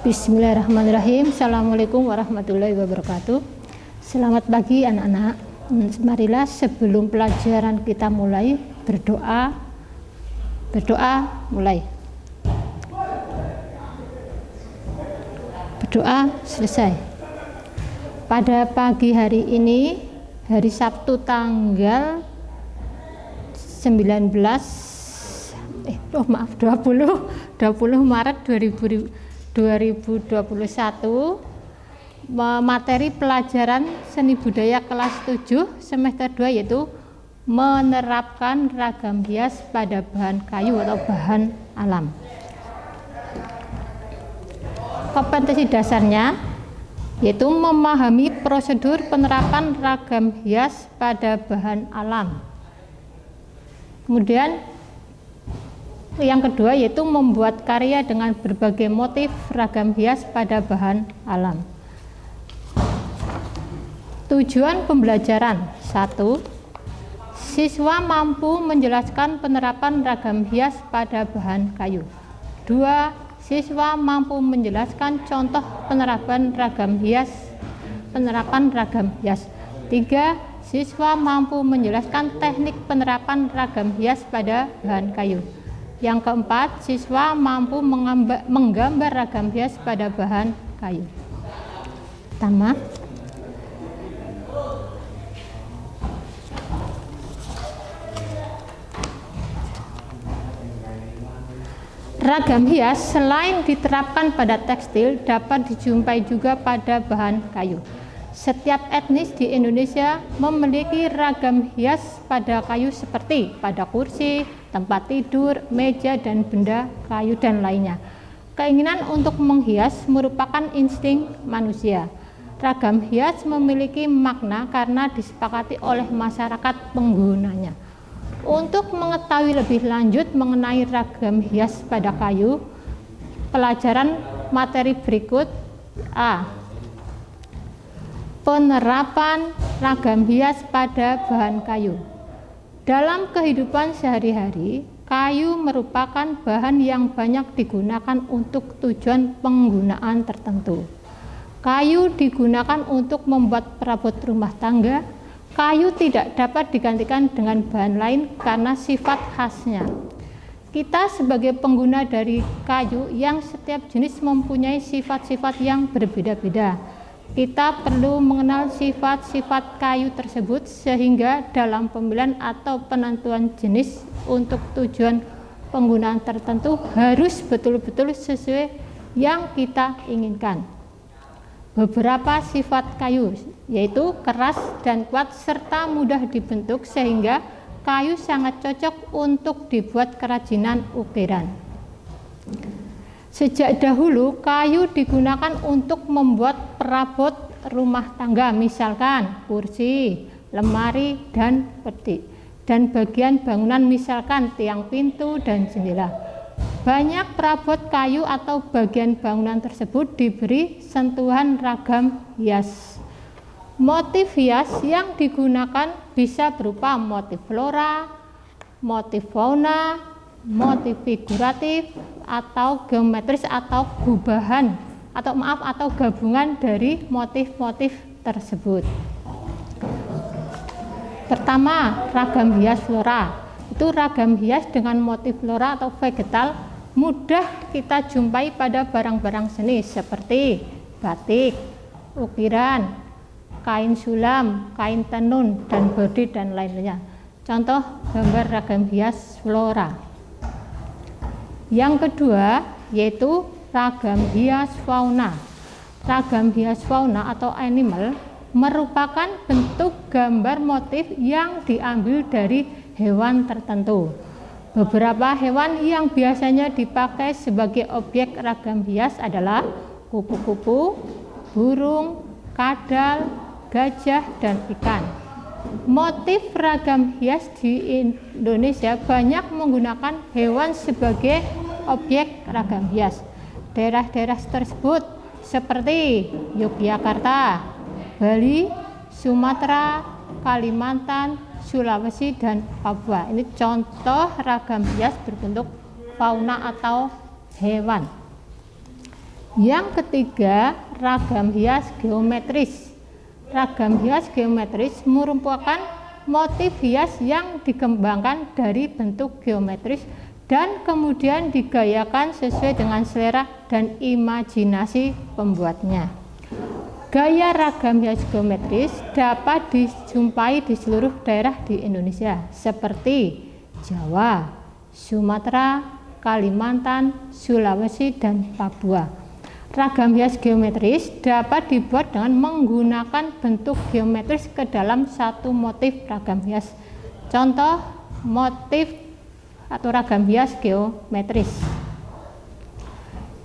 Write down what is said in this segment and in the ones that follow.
Bismillahirrahmanirrahim. Assalamualaikum warahmatullahi wabarakatuh. Selamat pagi anak-anak. Marilah sebelum pelajaran kita mulai berdoa. Mulai. Berdoa selesai. Pada pagi hari ini, hari Sabtu tanggal 20 Maret 2021, materi pelajaran seni budaya kelas 7 semester 2 yaitu menerapkan ragam hias pada bahan kayu atau bahan alam. Kompetensi dasarnya yaitu memahami prosedur penerapan ragam hias pada bahan alam. Kemudian yang kedua yaitu membuat karya dengan berbagai motif ragam hias pada bahan alam. Tujuan pembelajaran: 1. Siswa mampu menjelaskan penerapan ragam hias pada bahan kayu. 2. Siswa mampu menjelaskan contoh penerapan ragam hias. 3. Siswa mampu menjelaskan teknik penerapan ragam hias pada bahan kayu. Yang keempat, siswa mampu menggambar ragam hias pada bahan kayu. Pertama, ragam hias selain diterapkan pada tekstil dapat dijumpai juga pada bahan kayu. Setiap etnis di Indonesia memiliki ragam hias pada kayu seperti pada kursi, tempat tidur, meja, dan benda kayu dan lainnya. Keinginan untuk menghias merupakan insting manusia. Ragam hias memiliki makna karena disepakati oleh masyarakat penggunanya. Untuk mengetahui lebih lanjut mengenai ragam hias pada kayu, pelajaran materi berikut: A. Penerapan ragam hias pada bahan kayu. Dalam kehidupan sehari-hari, kayu merupakan bahan yang banyak digunakan untuk tujuan penggunaan tertentu. Kayu digunakan untuk membuat perabot rumah tangga. Kayu tidak dapat digantikan dengan bahan lain karena sifat khasnya. Kita sebagai pengguna dari kayu yang setiap jenis mempunyai sifat-sifat yang berbeda-beda. Kita perlu mengenal sifat-sifat kayu tersebut sehingga dalam pemilihan atau penentuan jenis untuk tujuan penggunaan tertentu harus betul-betul sesuai yang kita inginkan. Beberapa sifat kayu yaitu keras dan kuat serta mudah dibentuk sehingga kayu sangat cocok untuk dibuat kerajinan ukiran. Sejak dahulu kayu digunakan untuk membuat perabot rumah tangga, misalkan kursi, lemari, dan peti, dan bagian bangunan misalkan tiang pintu dan jendela. Banyak perabot kayu atau bagian bangunan tersebut diberi sentuhan ragam hias. Motif hias yang digunakan bisa berupa motif flora, motif fauna, motif figuratif, atau geometris atau gubahan atau gabungan dari motif-motif tersebut. Pertama, ragam hias flora. Itu ragam hias dengan motif flora atau vegetal mudah kita jumpai pada barang-barang seni seperti batik, ukiran, kain sulam, kain tenun, dan bodi dan lainnya. Contoh gambar ragam hias flora. Yang kedua yaitu ragam hias fauna. Ragam hias fauna atau animal merupakan bentuk gambar motif yang diambil dari hewan tertentu. Beberapa hewan yang biasanya dipakai sebagai objek ragam hias adalah kupu-kupu, burung, kadal, gajah, dan ikan. Motif ragam hias di Indonesia banyak menggunakan hewan sebagai objek ragam hias. Daerah-daerah tersebut seperti Yogyakarta, Bali, Sumatera, Kalimantan, Sulawesi, dan Papua. Ini contoh ragam hias berbentuk fauna atau hewan. Yang ketiga, ragam hias geometris. Ragam hias geometris merupakan motif hias yang dikembangkan dari bentuk geometris dan kemudian digayakan sesuai dengan selera dan imajinasi pembuatnya. Gaya ragam hias geometris dapat dijumpai di seluruh daerah di Indonesia seperti Jawa, Sumatera, Kalimantan, Sulawesi, dan Papua. Ragam hias geometris dapat dibuat dengan menggunakan bentuk geometris ke dalam satu motif ragam hias. Contoh motif atau ragam hias geometris.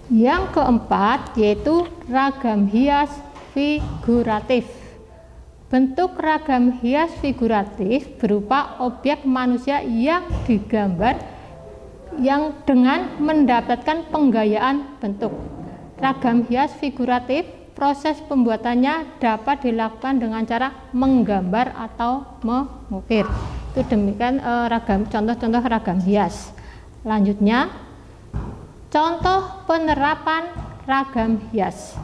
Yang keempat yaitu ragam hias figuratif. Bentuk ragam hias figuratif berupa objek manusia yang digambar yang dengan mendapatkan penggayaan bentuk. Ragam hias figuratif, proses pembuatannya dapat dilakukan dengan cara menggambar atau mengukir. Itu demikian contoh-contoh ragam hias. Lanjutnya, contoh penerapan ragam hias.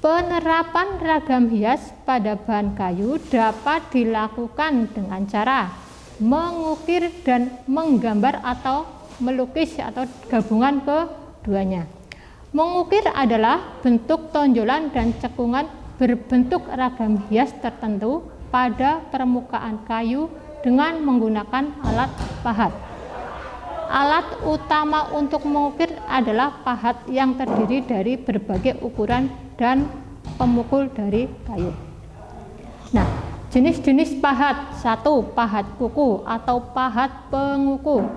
Penerapan ragam hias pada bahan kayu dapat dilakukan dengan cara mengukir dan menggambar atau melukis atau gabungan keduanya. Mengukir adalah bentuk tonjolan dan cekungan berbentuk ragam hias tertentu pada permukaan kayu dengan menggunakan alat pahat. Alat utama untuk mengukir adalah pahat yang terdiri dari berbagai ukuran dan pemukul dari kayu. Nah, jenis-jenis pahat. 1. Pahat kuku atau pahat penguku.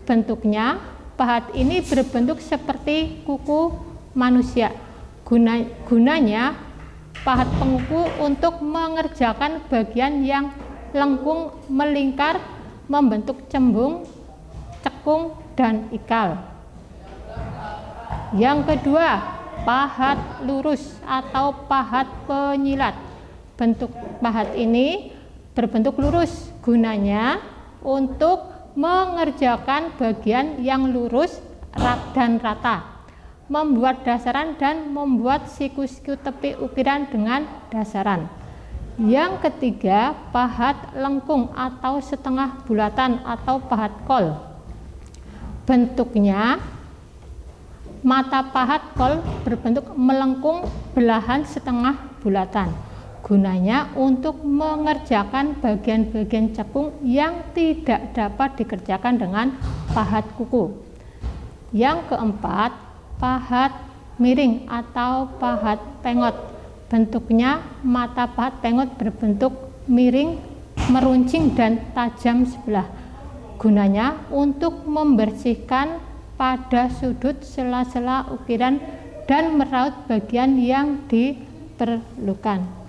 Bentuknya pahat ini berbentuk seperti kuku manusia. Gunanya pahat penguku untuk mengerjakan bagian yang lengkung, melingkar, membentuk cembung, cekung, dan ikal. Yang kedua, pahat lurus atau pahat penyilat. Bentuk pahat ini berbentuk lurus. Gunanya untuk mengerjakan bagian yang lurus dan rata, membuat dasaran dan membuat siku-siku tepi ukiran dengan dasaran. Yang ketiga, pahat lengkung atau setengah bulatan atau pahat kol. Bentuknya mata pahat kol berbentuk melengkung, belahan setengah bulatan. Gunanya untuk mengerjakan bagian-bagian cekung yang tidak dapat dikerjakan dengan pahat kuku. Yang keempat, pahat miring atau pahat pengot. Bentuknya mata pahat pengot berbentuk miring, meruncing, dan tajam sebelah. Gunanya untuk membersihkan pada sudut sela-sela ukiran dan meraut bagian yang diperlukan.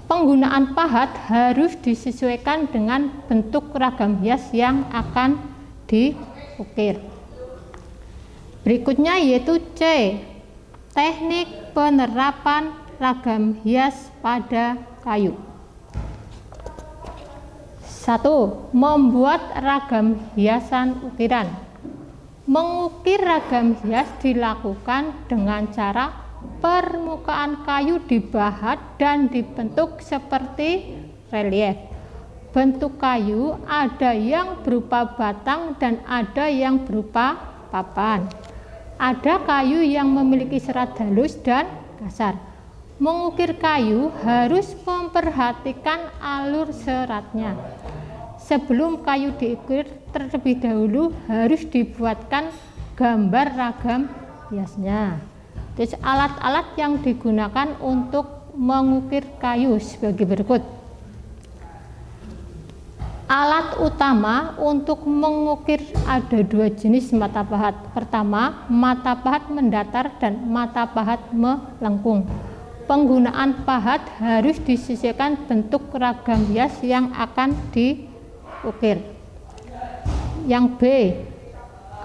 Penggunaan pahat harus disesuaikan dengan bentuk ragam hias yang akan diukir. Berikutnya yaitu C. Teknik penerapan ragam hias pada kayu. 1. Membuat ragam hiasan ukiran. Mengukir ragam hias dilakukan dengan cara permukaan kayu dibahat dan dibentuk seperti relief. Bentuk kayu ada yang berupa batang dan ada yang berupa papan. Ada kayu yang memiliki serat halus dan kasar. Mengukir kayu harus memperhatikan alur seratnya. Sebelum kayu diukir, terlebih dahulu harus dibuatkan gambar ragam hiasnya. Jadi alat-alat yang digunakan untuk mengukir kayu sebagai berikut. Alat utama untuk mengukir ada dua jenis mata pahat. Pertama, mata pahat mendatar dan mata pahat melengkung. Penggunaan pahat harus disesuaikan bentuk ragam hias yang akan diukir. Yang B,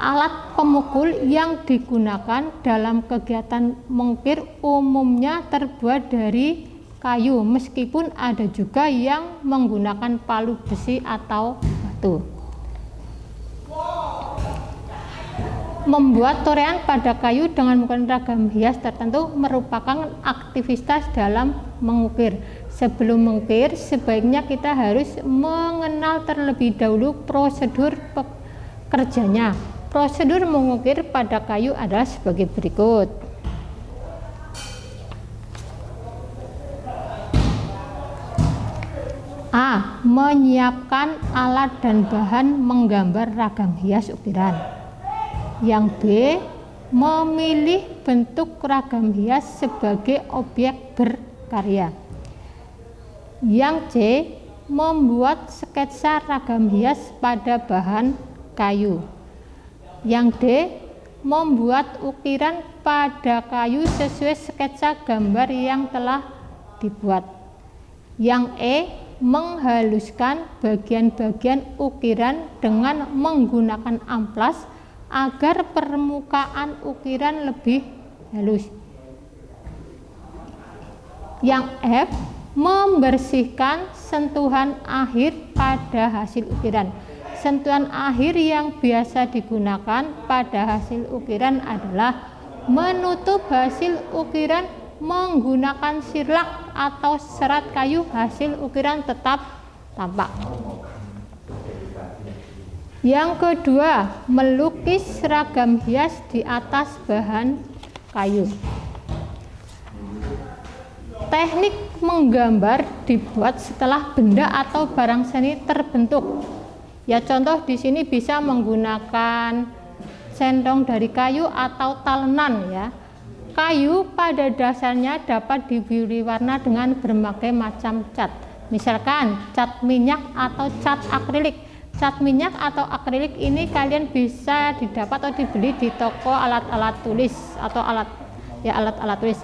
alat pemukul yang digunakan dalam kegiatan mengukir umumnya terbuat dari kayu, meskipun ada juga yang menggunakan palu besi atau batu. Membuat torean pada kayu dengan menggunakan ragam hias tertentu merupakan aktivitas dalam mengukir. Sebelum mengukir, sebaiknya kita harus mengenal terlebih dahulu prosedur kerjanya. Prosedur mengukir pada kayu adalah sebagai berikut. A. Menyiapkan alat dan bahan menggambar ragam hias ukiran. Yang B. Memilih bentuk ragam hias sebagai objek berkarya. Yang C. Membuat sketsa ragam hias pada bahan kayu. Yang D. Membuat ukiran pada kayu sesuai sketsa gambar yang telah dibuat. Yang E. Menghaluskan bagian-bagian ukiran dengan menggunakan amplas agar permukaan ukiran lebih halus. Yang F. Membersihkan sentuhan akhir pada hasil ukiran. Sentuhan akhir yang biasa digunakan pada hasil ukiran adalah menutup hasil ukiran menggunakan sirlak atau serat kayu. Hasil ukiran tetap tampak. Yang kedua, melukis ragam hias di atas bahan kayu. Teknik menggambar dibuat setelah benda atau barang seni terbentuk. Ya, contoh di sini bisa menggunakan sendok dari kayu atau talenan ya. Kayu pada dasarnya dapat diberi warna dengan berbagai macam cat. Misalkan cat minyak atau cat akrilik. Cat minyak atau akrilik ini kalian bisa didapat atau dibeli di toko alat-alat tulis atau alat-alat tulis.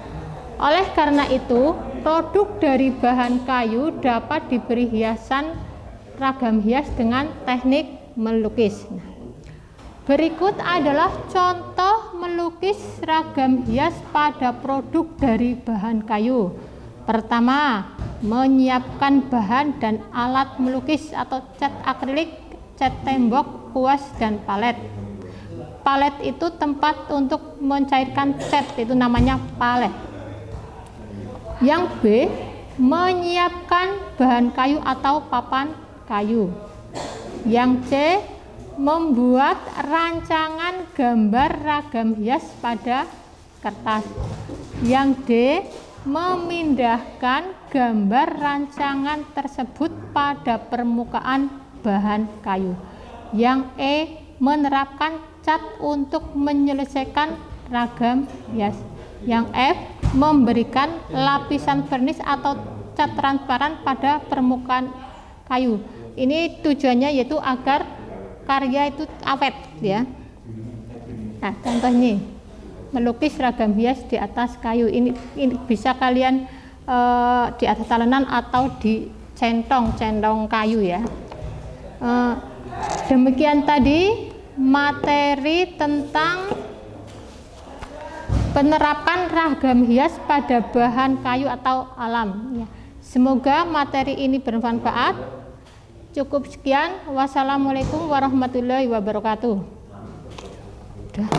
Oleh karena itu, produk dari bahan kayu dapat diberi hiasan ragam hias dengan teknik melukis. Berikut adalah contoh melukis ragam hias pada produk dari bahan kayu. Pertama, menyiapkan bahan dan alat melukis atau cat akrilik, cat tembok, kuas, dan palet. Palet itu tempat untuk mencairkan cat, itu namanya palet. Yang B, menyiapkan bahan kayu atau papan kayu. Yang C, membuat rancangan gambar ragam hias pada kertas. Yang D, memindahkan gambar rancangan tersebut pada permukaan bahan kayu. Yang E, menerapkan cat untuk menyelesaikan ragam hias. Yang F, memberikan lapisan vernis atau cat transparan pada permukaan kayu. Ini tujuannya yaitu agar karya itu awet ya. Nah, contoh ini melukis ragam hias di atas kayu. Ini bisa kalian di atas talenan atau di centong kayu ya. Demikian tadi materi tentang penerapan ragam hias pada bahan kayu atau alam ya. Semoga materi ini bermanfaat. Cukup sekian. Wassalamualaikum warahmatullahi wabarakatuh. Udah.